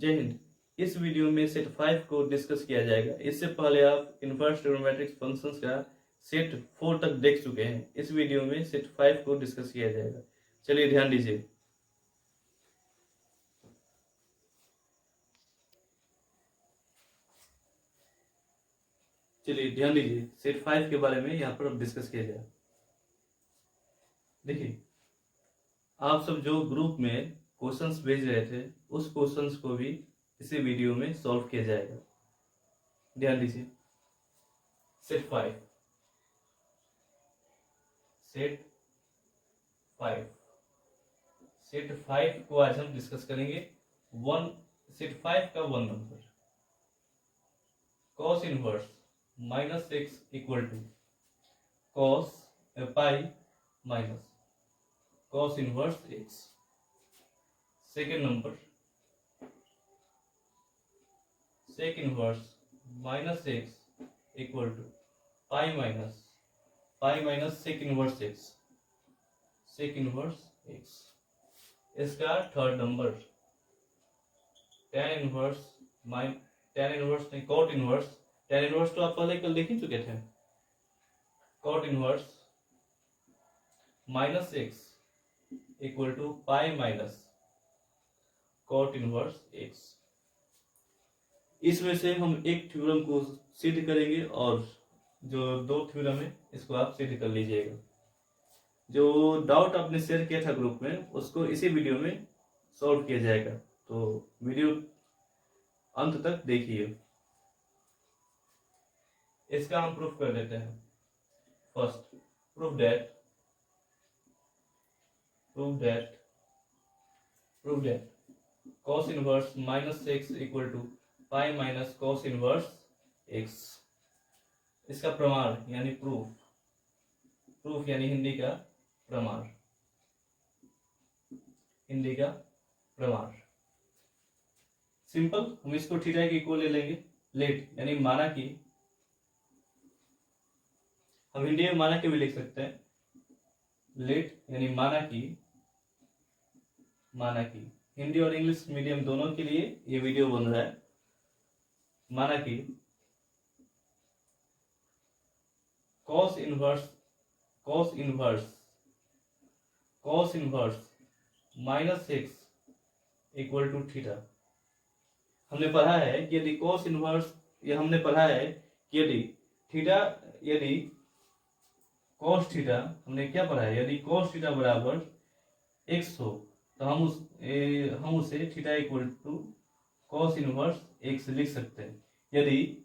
जय हिंद। इस वीडियो में सेट 5 को डिस्कस किया जाएगा। इससे पहले आप इनवर्स ट्रिग्नोमेट्रिक फंक्शंस का सेट 4 तक देख चुके हैं। इस वीडियो में सेट 5 को डिस्कस किया जाएगा। चलिए ध्यान दीजिए। सेट 5 के बारे में यहाँ पर अब डिस्कस किया जाए। देखिए, आप सब जो ग्रुप में क्वेश्चंस भेज रहे थे उस क्वेश्चंस को भी इसी वीडियो में सॉल्व किया जाएगा। ध्यान दीजिए। सेट 5 सेट 5 को आज हम डिस्कस करेंगे। सेट 5 का 1 नंबर cos inverse -x equal to cos pi minus cos inverse x। Second number sec inverse -x equal to pi minus sec inverse x। इसका थर्ड नंबर tan इनवर्स नहीं, cot inverse. tan inverse तो आप पहले कल देख ही चुके थे। cot inverse -x equal to pi minus cot inverse x। इसमें से हम एक थ्योरम को सिद्ध करेंगे और जो दो थ्योरम है इसको आप सिद्ध कर लीजिएगा। जो डाउट आपने शेयर किया था ग्रुप में उसको इसी वीडियो में सॉल्व किया जाएगा, तो वीडियो अंत तक देखिए। इसका हम प्रूफ कर देते हैं। First, proof that cos inverse -x equal to pi minus cos inverse x। इसका प्रमाण यानी प्रूफ यानी हिंदी का प्रमाण। सिंपल, हम इसको थीटा के इक्वल ले लेंगे। लेट यानी माना कि, हम हिंदी में माना कि भी लिख सकते हैं। लेट यानी माना कि हिंदी और इंग्लिश मीडियम दोनों के लिए ये वीडियो बन रहा है। माना कि cos inverse -x equal to theta. हमने पढ़ा है कि यदि cos इनवर्स, ये हमने पढ़ा है कि यदि cos थीटा, हमने क्या पढ़ा है, यदि cos थीटा बराबर x हो तो हम उसे theta equal to cos inverse x लिख सकते हैं। यदि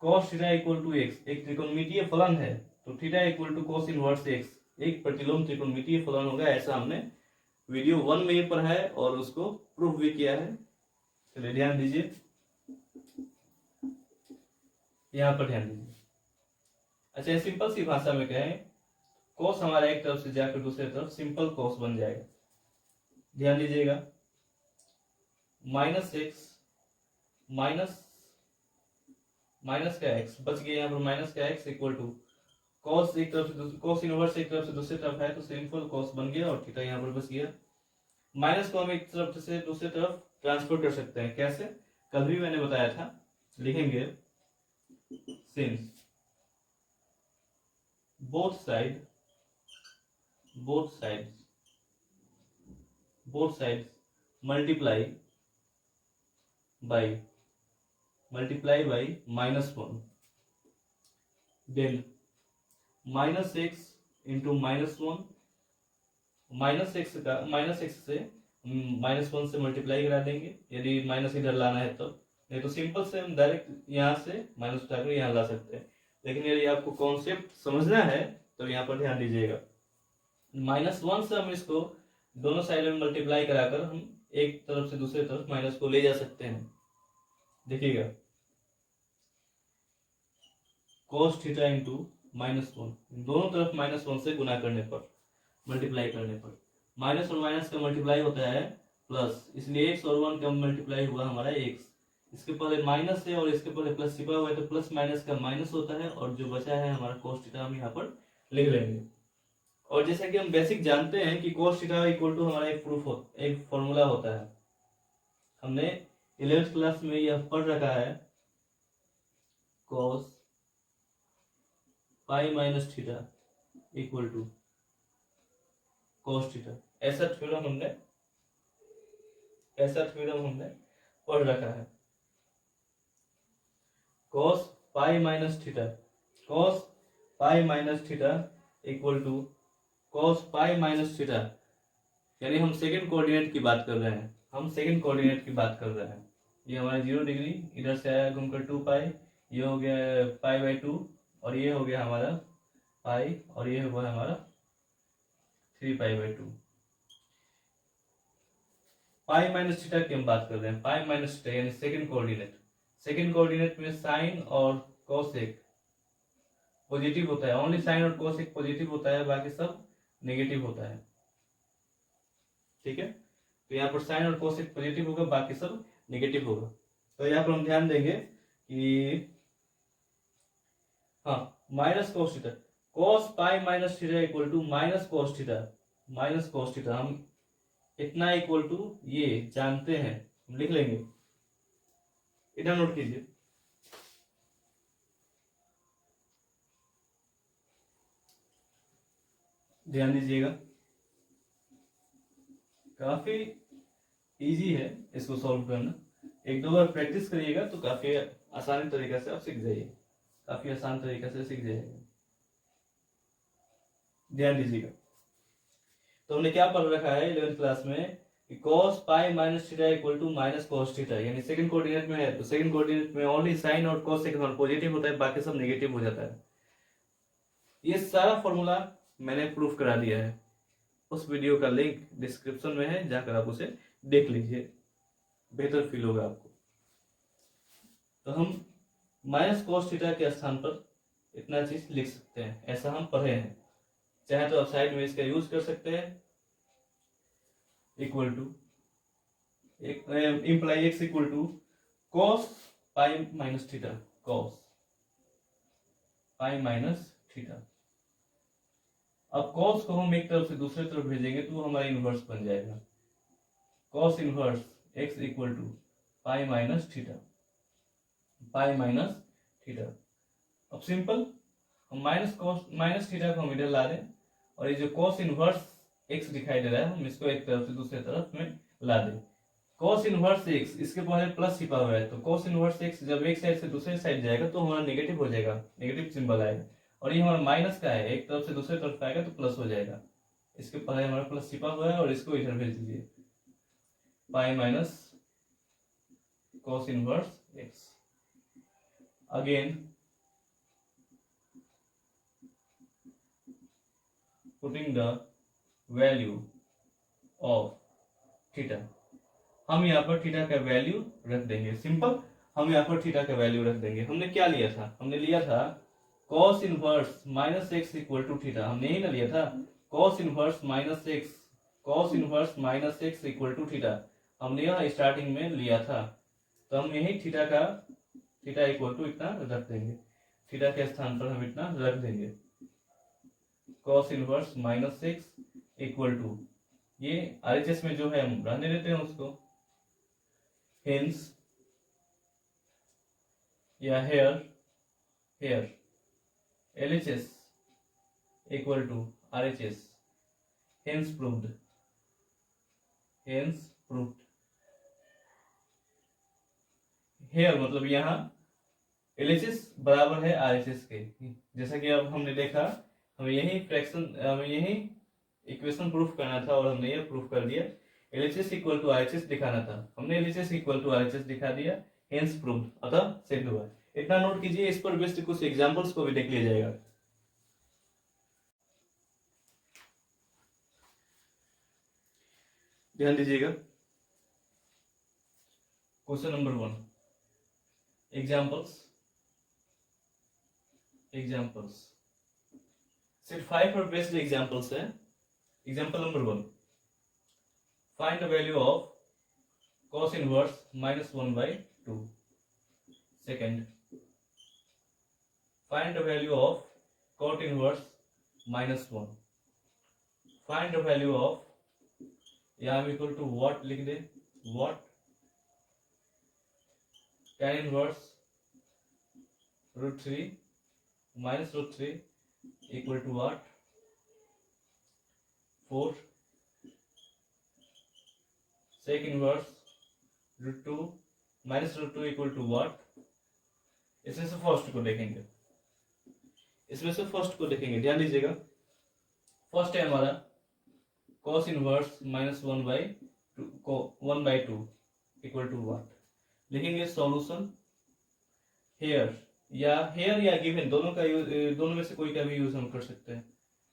cos theta equal to x एक त्रिकोणमितीय फलन है तो theta equal to cos inverse x एक प्रतिलोम त्रिकोणमितीय फलन होगा। ऐसा हमने वीडियो 1 में ही पढ़ा है और उसको प्रूफ भी किया है। चलिए ध्यान दीजिए, यहाँ पर ध्यान दीजिए। अच्छा, सिंपल सी भाषा में कहें, cos हमारा एक तरफ से जाकर दूसरे तरफ सिंपल cos बन जाएगा। ध्यान दीजिएगा, -x माइनस का x बच गया, यहाँ पर माइनस का x इक्वल टू cos एक तरफ से cos इनवर्स एक तरफ से दूसरी तरफ है तो सिंपल cos बन गया और थीटा यहाँ पर बच गया। माइनस को हम एक तरफ से दूसरी तरफ ट्रांसफर कर सकते हैं। कैसे? कल भी मैंने बताया था। लिखेंगे since both sides multiply by -1, then -x into -1, -x से -1 से मल्टीप्लाई करा देंगे यदि माइनस इधर लाना है तो। नहीं तो सिंपल से हम डायरेक्ट यहाँ से माइनस उठाकर यहाँ ला सकते हैं। लेकिन यदि आपको कॉन्सेप्ट समझना है तो यहाँ पर ध्यान दीजिएगा। -1 से हम इसको दोनों साइड में मल्टीप्लाई कराकर हम एक तरफ से दूसरे तरफ माइनस को ले जा सकते हैं। देखिएगा, cos थीटा इंटू -1, दोनों तरफ -1 से गुना करने पर, मल्टीप्लाई करने पर, माइनस और माइनस का मल्टीप्लाई होता है प्लस, इसलिए x और 1 का मल्टीप्लाई हुआ हमारा x। इसके पहले माइनस है और इसके पहले प्लस छिपा हुआ है तो प्लस माइनस का माइनस होता है और जो बचा है हमारा cos थीटा हम यहाँ पर लिख लेंगे। और जैसा कि हम बेसिक जानते हैं कि cos थीटा इक्वल टू हमारा एक फॉर्मूला होता है। हमने 11th क्लास में यह पढ़ रखा है cos pi minus theta equal to cos theta. ऐसा थ्योरम हमने पढ़ रखा है। cos pi minus theta equal to cos pi minus theta, यानी हम सेकंड कोऑर्डिनेट की बात कर रहे हैं। ये हमारा 0 डिग्री, इधर से आया घूमकर 2 पाई, ये हो गया पाई बाई 2, और ये हो गया हमारा पाई, और ये हुआ हमारा 3 पाई बाई 2। पाई माइनस थीटा की हम बात कर रहे हैं। पाई माइनस थीटा यानी सेकंड कोऑर्डिनेट में साइन और कोसेक पॉजिटिव होता है। ओनली साइन और कोसेक पॉजिटिव होता है, बाकी सब नेगेटिव होता है। ठीक है, तो यहाँ पर साइन और कोसेक पॉजिटिव होगा, बाकी सब नेगेटिव होगा। तो यहाँ पर हम ध्यान देंगे कि हाँ, minus cos theta, cos pi minus theta equal to minus cos theta. हम इतना इक्वल टू ये जानते हैं, हम लिख लेंगे, इधर नोट कीजिए। ध्यान दीजिएगा, काफी इजी है इसको सॉल्व करना। एक दो बार प्रैक्टिस करिएगा तो काफी आसान तरीके से आप सीख जाइए, ध्यान दीजिएगा। तो हमने क्या पढ़ रखा है 11th क्लास में कि cos pi minus theta equal to minus cos theta, यानी सेकंड कोऑर्डिनेट में है तो सेकंड कोऑर्डिनेट में ओनली साइन और कोसेक पॉजिटिव होता है, बाकी सब नेगेटिव हो जाता है। ये सारा फॉर्मूला मैंने प्रूफ करा दिया है, उस वीडियो का लिंक डिस्क्रिप्शन में है, जाकर आप उसे देख लीजिए, बेहतर फील होगा आपको। तो हम माइनस कोस थीटा के स्थान पर इतना चीज लिख सकते हैं, ऐसा हम पढ़े हैं। चाहे तो आप साइड में इसका यूज कर सकते हैं, equal to imply x equal to cos pi minus theta, अब कॉस को हम एक तरफ से दूसरे तरफ भेजेंगे तो हमारा इनवर्स बन जाएगा, cos inverse x equal to pi minus theta. अब सिंपल, हम माइनस थीटा को हम इधर ला दें, और ये जो कॉस इनवर्स एक्स दिखाई दे रहा है हम इसको एक तरफ से दूसरे तरफ में ला दें। कॉस इनवर्स एक्स, इसके पहले प्लस छिपा हुआ है, तो कॉस इनवर्स एक्स जब एक साइड से दूसरे साइड जाएगा तो हमारा नेगेटिव हो जाएगा, नेगेटिव सिंबल आएगा। और ये हमारा माइनस का है, एक तरफ से दूसरे तरफ आएगा तो प्लस हो जाएगा। इसके पहले हमारा प्लस छिपा हुआ है और इसको इधर भेज दीजिए, pi minus cos inverse x. Again putting the value of theta, हम यहाँ पर थीटा का वैल्यू रख देंगे। सिंपल, हम यहाँ पर थीटा का वैल्यू रख देंगे। हमने क्या लिया था? हमने लिया था cos inverse minus x equal to theta. हमने यही ना लिया था, cos inverse minus x equal to theta. हमने यह स्टार्टिंग में लिया था, तो हम यही थीटा इक्वल टू इतना रख देंगे, थीटा के स्थान पर हम इतना रख देंगे। cos inverse minus x equal to, ये RHS में जो है हम रहने देते हैं उसको, hence या here LHS equal to RHS, hence proved। here मतलब यहाँ LHS बराबर है RHS के, जैसा कि अब हमने देखा, हमें यही इक्वेशन प्रूफ करना था और हमने ये प्रूफ कर दिया। LHS इक्वल टू RHS दिखाना था, हमने LHS इक्वल टू RHS दिखा दिया, हेंस प्रूव्ड, अतः सिद्ध हुआ। इतना नोट कीजिए, इस पर बेस्ड कुछ एग्जांपल्स को भी देख लिया जाएगा। ध्यान दीजिएगा, क्वेश्चन नंबर 1, एग्जांपल्स सिर्फ 5 पर बेस्ड एग्जांपल्स है। Example number 1, find the value of cos inverse minus 1/2। Second, find the value of cot inverse minus 1। Find the value of, यहाँ इक्वल टू व्हाट लिख दे, what tan inverse √3 minus √3 equal to what 4 sec inverse √2 minus √2 equal to what. इसमें से first को देखेंगे, ध्यान दीजिएगा। First है हमारा cos inverse minus 1/2 equal to what. लिखेंगे सॉल्यूशन हेयर या गिवन, दोनों में से कोई का भी यूज हम कर सकते हैं,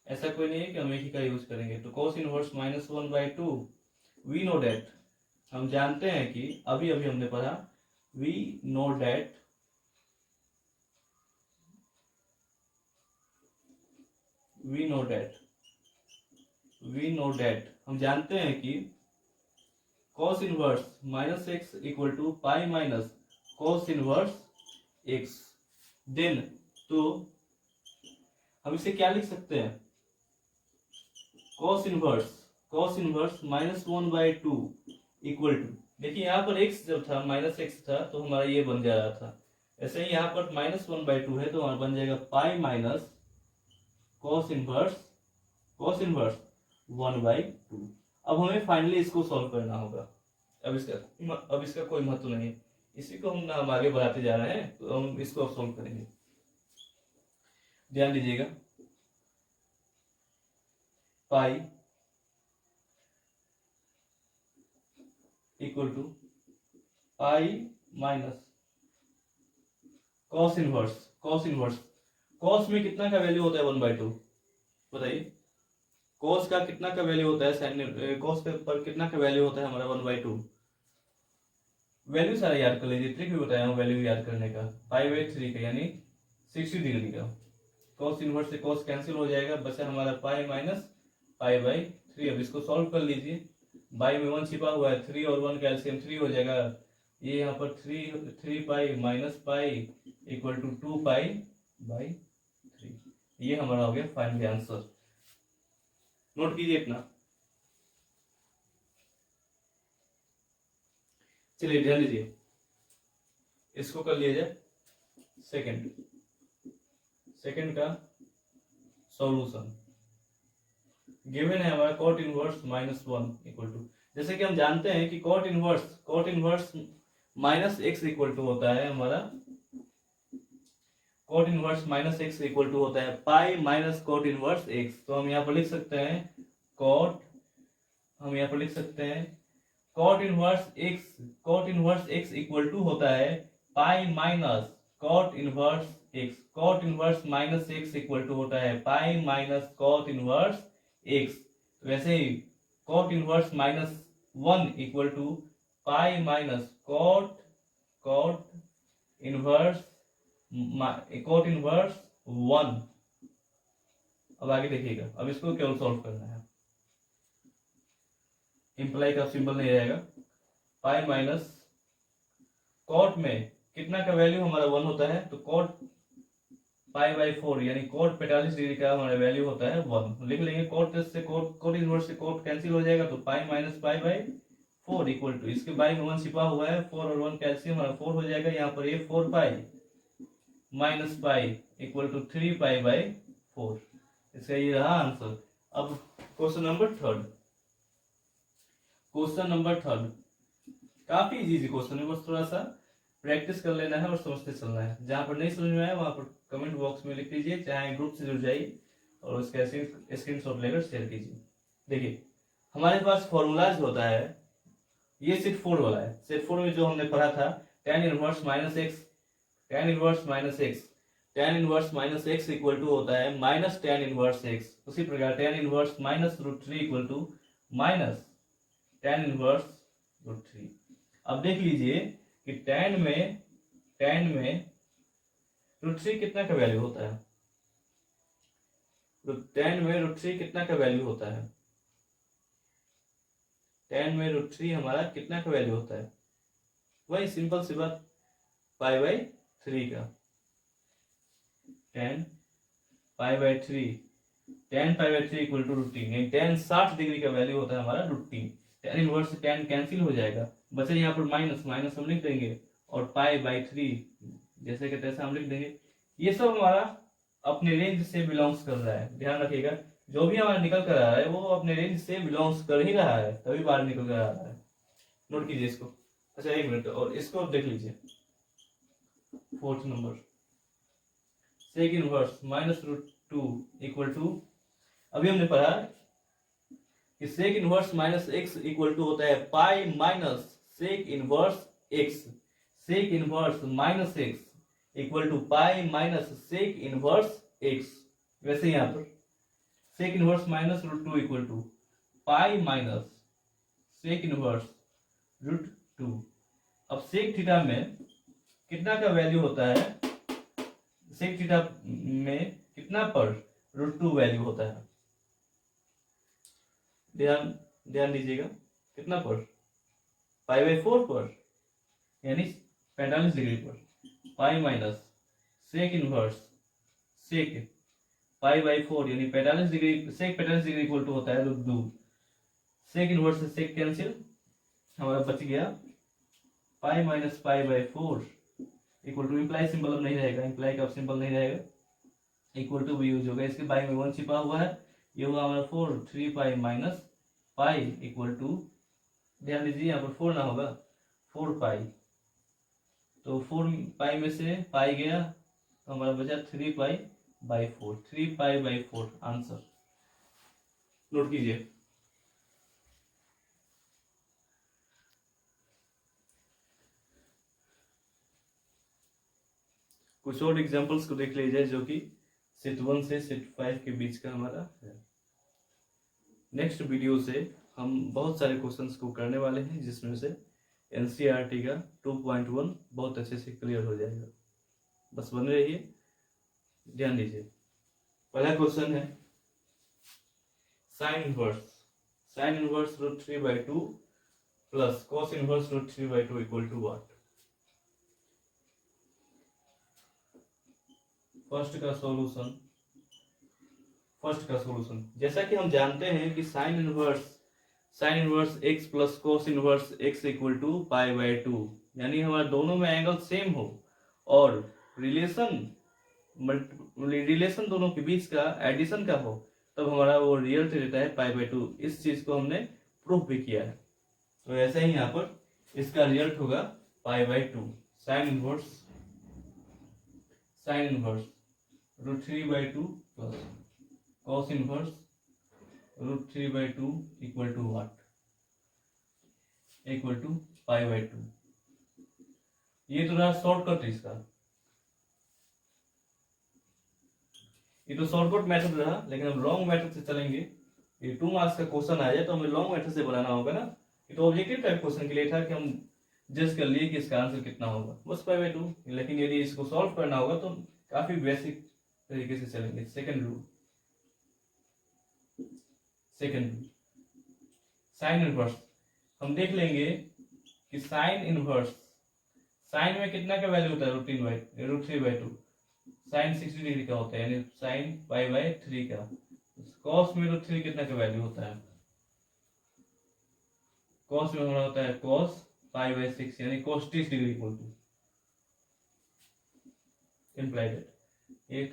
ऐसा कोई नहीं है कि हम एक ही का यूज करेंगे। तो cos inverse minus 1/2 we know that, हम जानते हैं कि अभी हमने पढ़ा, वी नो डेट हम जानते हैं कि cos inverse minus x equal to pi minus cos inverse x. Then तो हम इसे क्या लिख सकते हैं, cos inverse minus 1/2 equal to, देखिए यहाँ पर x जब था माइनस एक्स था तो हमारा ये बन जा रहा था, ऐसे ही यहाँ पर माइनस 1/2 है तो हमारा बन जाएगा पाई माइनस cos इनवर्स 1/2। अब हमें फाइनली इसको सॉल्व करना होगा। अब इसका कोई महत्व नहीं है, इसी को हम आगे बढ़ाते जा रहे हैं, तो हम इसको अब सॉल्व करेंगे। ध्यान दीजिएगा, pi equal to pi minus cos में कितना का वैल्यू होता है 1/2, बताइए। cos का कितना का वैल्यू होता है, cos पर कितना का वैल्यू होता है हमारा 1/2। वैल्यू सारा याद कर लीजिए, ट्रिक भी बताया हूँ वैल्यू याद करने का। पाई/3 का यानी 60 डिग्री का, cos इनवर्स से cos कैंसिल हो जाएगा, बचा हमारा पाई माइनस पाई/3। अब इसको सॉल्व कर लीजिए, बाई में 1 छिपा हुआ है, 3 और 1 कैल्सियम 3 हो जाएगा, ये यहाँ पर 3 pi minus pi equal to 2 पाई/3। ये हमारा हो गया फाइनली आंसर। नोट कीजिए इतना। चलिए ध्यान दीजिए, इसको कर लिया जाए सेकंड का सॉल्यूशन। गिवन है हमारा cot inverse minus 1 equal to, जैसे कि हम जानते हैं कि cot inverse minus x equal to होता है हमारा, cot inverse minus x equal to होता है pi minus cot inverse x. तो हम यहाँ पर लिख सकते हैं cot inverse x equal to होता है pi minus cot inverse x. cot inverse minus x equal to होता है pi minus cot inverse x. वैसे ही cot inverse minus 1 equal to pi minus cot inverse 1। अब आगे देखिएगा, अब इसको केवल सॉल्व करना है, इंप्लाई का सिंबल नहीं रहेगा। पाई माइनस cot में कितना का वैल्यू हमारा 1 होता है, तो cot पाई/4 यानी cot 45 डिग्री का हमारा वैल्यू होता है 1। लिख लेंगे, cot इनवर्स से cot कैंसिल हो जाएगा, तो पाई माइनस पाई/4 इक्वल टू, इसके बाई में 1 छिपा हुआ है, 4 और 1 कैल्सियम हमारा 4 हो जाएगा, यहाँ पर ये 4 pi minus pi equal to 3 पाई/4। इसका ये रहा आंसर। अब क्वेश्चन नंबर थर्ड काफी इजी क्वेश्चन है, बस थोड़ा सा प्रैक्टिस कर लेना है और समझते चलना है। जहां पर नहीं समझ में आया वहां पर कमेंट बॉक्स में लिख लीजिए, चाहे ग्रुप से जुड़ जाइए और उसका स्क्रीनशॉट लेकर शेयर कीजिए। देखिए हमारे पास फॉर्मूलाज होता है, ये सेट 4 वाला है। सेट 4 में जो हमने पढ़ा था tan inverse minus x equal to होता है माइनस tan इनवर्स एक्स। उसी प्रकार tan inverse minus √3 equal to minus tan inverse √3। अब देख लीजिए कि tan में √3 कितना का वैल्यू होता है, तो tan में √3 कितना का वैल्यू होता है, tan में √3 हमारा कितना का वैल्यू होता है, वही सिंपल सी बात पाई/3 का। tan पाई/3 इक्वल टू √3, tan 60 डिग्री का वैल्यू होता है हमारा √3। tan इनवर्स से tan कैंसिल हो जाएगा, बचे यहाँ पर माइनस हम लिख देंगे और पाई बाई 3 जैसे कि तैसे हम लिख देंगे। ये सब हमारा अपने रेंज से बिलोंग्स कर रहा है, ध्यान रखिएगा। जो भी हमारा निकल कर आ रहा है वो अपने रेंज से बिलोंग्स कर ही रहा है, तभी बाहर निकल कर आ रहा है। नोट कीजिए इसको। अच्छा एक मिनट, और इसको देख लीजिए। Fourth number, sec inverse minus root 2 equal to, अभी हमने पढ़ा कि sec inverse minus x equal to होता है pi minus sec inverse x. Sec inverse minus x equal to pi minus sec inverse x. वैसे यहां पर sec inverse minus root 2 equal to pi minus sec inverse root 2। अब sec theta में कितना का value होता है, सेक थीटा में कितना पर रूट 2 वैल्यू होता है, ध्यान ध्यान दीजिएगा। कितना पर, पाई बाई 4 पर, यानी 45 डिग्री पर। Pi minus sec inverse sec pi by 4 यानी 45 degree, sec 45 degree equal to होता है रूट 2। सेक इनवर्स से सेक कैंसिल, हमारा बच गया pi minus pi by 4 equal to, imply symbol अब नहीं रहेगा, इंप्लाई का सिंबल नहीं रहेगा, इक्वल टू भी यूज होगा। इसके बाई में 1 छिपा हुआ है, ये हुआ हमारा 4 3 pi minus pi equal to, ध्यान दीजिए यहाँ पर 4 ना होगा 4 पाई, तो 4 पाई में से पाई गया तो हमारा बचा 3 पाई by 4, 3 pi by 4 answer. Note कीजिए। कुछ और एग्जांपल्स को देख लीजिए जो कि सेट 1 से सेट 5 के बीच का हमारा है। नेक्स्ट वीडियो से हम बहुत सारे क्वेश्चंस को करने वाले हैं, जिसमें से एनसीईआरटी का 2.1 बहुत अच्छे से क्लियर हो जाएगा। बस बने रहिए, ध्यान दीजिए। पहला क्वेश्चन है sine inverse, sine inverse root 3/2 plus cos inverse root 3/2 equal to what. First का सॉल्यूशन, जैसा कि हम जानते हैं कि sine inverse x plus cos inverse x equal to pi by 2, यानी हमारा दोनों में एंगल सेम हो और रिलेशन दोनों के बीच का एडिशन का हो, तब हमारा वो रिजल्ट रहता है पाई बाई 2। इस चीज को हमने प्रूफ भी किया है। तो ऐसे ही यहाँ पर इसका रिजल्ट होगा pi by 2। Sine inverse root 3/2 plus cos inverse root 3/2 equal to what, equal to pi by 2। ये तो रहा शॉर्टकट इसका, ये तो शॉर्टकट मेथड रहा, लेकिन हम लॉन्ग मेथड से चलेंगे। ये 2 मार्क्स का क्वेश्चन आ जाए तो हमें लॉन्ग मेथड से बनाना होगा ना। ये तो ऑब्जेक्टिव टाइप क्वेश्चन के लिए था कि हम जज कर लिए कि इसका आंसर कितना होगा, बस पाई बाई 2। लेकिन यदि इसको सॉल्व करना होगा तो काफी बेसिक तरीके से चलेंगे। सेकंड रूल, साइन इनवर्स, हम देख लेंगे कि साइन इनवर्स, साइन में कितना का वैल्यू होता है रूट 3/2, साइन 60 डिग्री का होता है, यानी साइन पाई बाई 3 का। कॉस में रूट 3 कितना का वैल्यू होता है, कॉस में हमारा होता है कॉस पाई बाई 6, यानी cos 30 degree equal to, imply that ये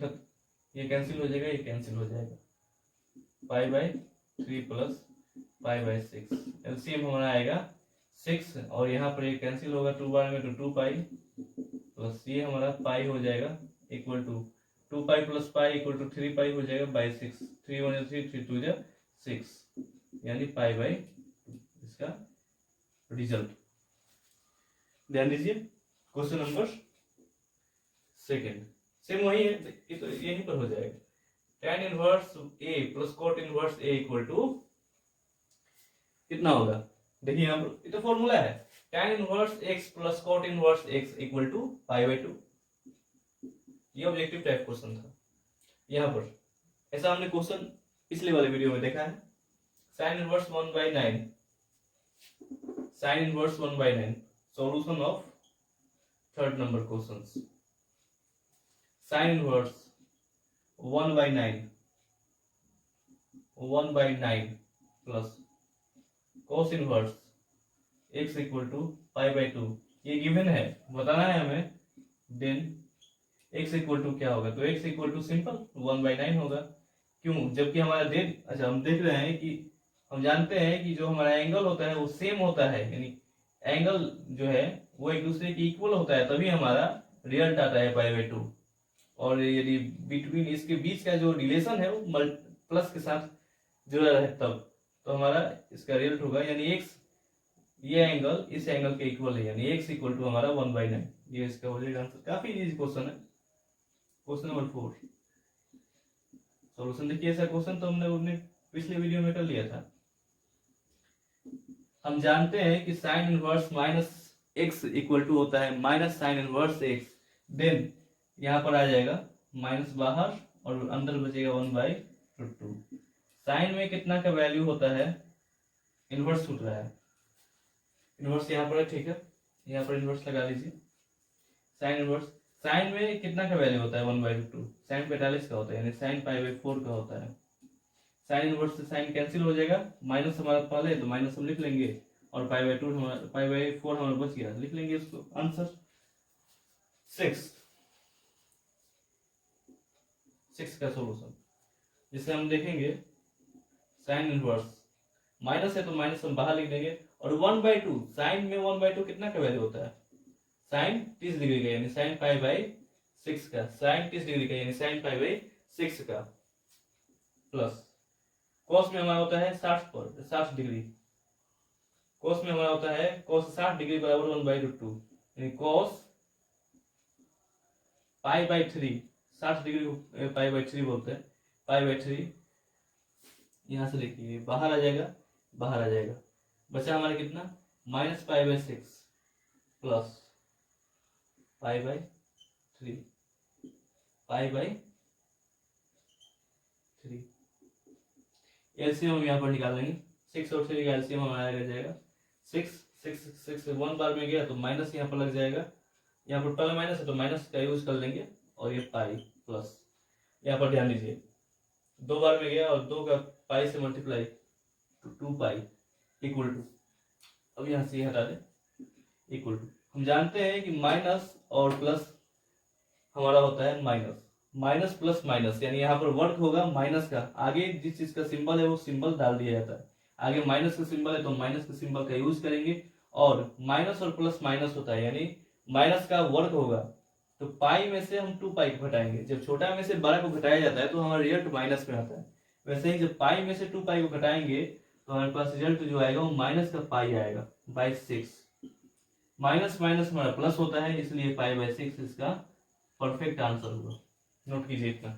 कैंसिल हो जाएगा, ये कैंसिल हो जाएगा, pi by 3 plus pi by 6, LCM हमारा आएगा 6, और यहाँ पर ये कैंसिल होगा 2 बार में तो 2 पाई प्लस ये हमारा पाई हो जाएगा equal to 2 pi plus pi equal to 3 pi हो जाएगा बाई 6, 3 1 3 3 2 6, यानी पाई बाई 2 इसका रिजल्ट। ध्यान दीजिए। क्वेश्चन नंबर सेकेंड सेम वही है, ये तो यहीं पर हो जाएगा। tan inverse a plus cot inverse a equal to कितना होगा, देखिए यहाँ पर ये तो फॉर्मूला है, tan inverse x plus cot inverse x equal to pi by 2। ये ऑब्जेक्टिव टाइप क्वेश्चन था। यहाँ पर ऐसा हमने क्वेश्चन पिछले वाले वीडियो में देखा है। Sine inverse 1/9, sine inverse 1/9, solution of third number questions. Sine inverse 1/9 plus cos inverse x equal to pi by 2, ये गिवन है, बताना है हमें, देन x इक्वल टू क्या होगा, तो x इक्वल टू सिंपल 1/9 होगा। क्यों, जबकि हमारा अच्छा हम देख रहे हैं कि हम जानते हैं कि जो हमारा एंगल होता है वो सेम होता है, यानी एंगल जो है वो एक दूसरे के इक्वल होता है, तभी हमारा रिजल्ट आता है π/2। और यदि बिटवीन इसके बीच का जो रिलेशन है वो प्लस के साथ जुड़ा है तब, तो हमारा इसका रिजल्ट होगा, यानी x ये एंगल इस एंगल के इक्वल है, यानी x इक्वल टू हमारा 1/9। ये इसका हो जाएगा आंसर। काफी इजी क्वेश्चन है। क्वेश्चन नंबर 4 सॉल्यूशन देखिए। ऐसा क्वेश्चन तो हमने पिछले वीडियो में कर लिया था। हम जानते हैं कि sine inverse minus x equal to होता है minus sine inverse x. Then यहाँ पर आ जाएगा माइनस बाहर और अंदर बचेगा 1/√2। साइन में कितना का वैल्यू होता है, इनवर्स छूट रहा है, इनवर्स यहाँ पर है, ठीक है, यहाँ पर इनवर्स लगा लीजिए। साइन इनवर्स, साइन में कितना का वैल्यू होता है 1/√2, साइन 45 का होता है, यानी साइन π/4 का होता है। साइन इनवर्स से साइन कैंसिल हो जाएगा, माइनस हमारा पहले तो माइनस हम लिख लेंगे और π/4 हमारा बच गया, लिख लेंगे इसको। आंसर 6 का सोल्यूशन, जिसे हम देखेंगे साइन इनवर्स, माइनस है तो माइनस हम बाहर लिख देंगे, और 1/2, साइन में 1/2 कितना का वैल्यू होता है, साइन 30 डिग्री का, यानी साइन π/6 का, साइन 30 डिग्री का यानी साइन π/6 का, प्लस कॉस में हमारा होता है 60 डिग्री, कॉस में हमारा होता है कॉस 60 डिग्री बराबर 1/√2, यानी कॉस π/3, 60 डिग्री को π/3 बोलते हैं, π/3 यहां से लिखिए, बाहर आ जाएगा, बाहर आ जाएगा, बचा हमारा कितना माइनस π/6 प्लस π/3, π/3 एलसीएम हम यहाँ पर निकाल लेंगे। 6 और 3 का एलसीएम हमारा आ जाएगा 6 1 बार में गया तो माइनस यहाँ पर लग जाएगा, यहाँ पर पहले माइनस है तो माइनस का यूज कर लेंगे, और ये पाई प्लस, यहाँ पर ध्यान दीजिए 2 बार में गया और 2 का पाई से मल्टीप्लाई तो 2π इक्वल टू, अब यहाँ से हटा दे, इक्वल टू, हम जानते हैं कि माइनस और प्लस हमारा होता है माइनस, माइनस प्लस माइनस, यानी यहाँ पर वर्क होगा माइनस का, आगे जिस चीज का सिंबल है वो सिंबल डाल दिया जाता है, आगे माइनस का सिंबल है तो माइनस के सिंबल का यूज करेंगे, और माइनस और प्लस माइनस होता है, यानी माइनस का वर्क होगा तो पाई में से हम 2π को घटाएंगे, जब छोटा में से बड़ा को घटाया जाता है तो हमारा रिजल्ट माइनस में आता है, वैसे ही जब पाई में से 2π को घटाएंगे तो हमारे पास रिजल्ट जो आएगा वो माइनस का पाई आएगा बाई 6, माइनस माइनस हमारा प्लस होता है, इसलिए π/6 इसका परफेक्ट आंसर होगा। नोट कीजिए इतना।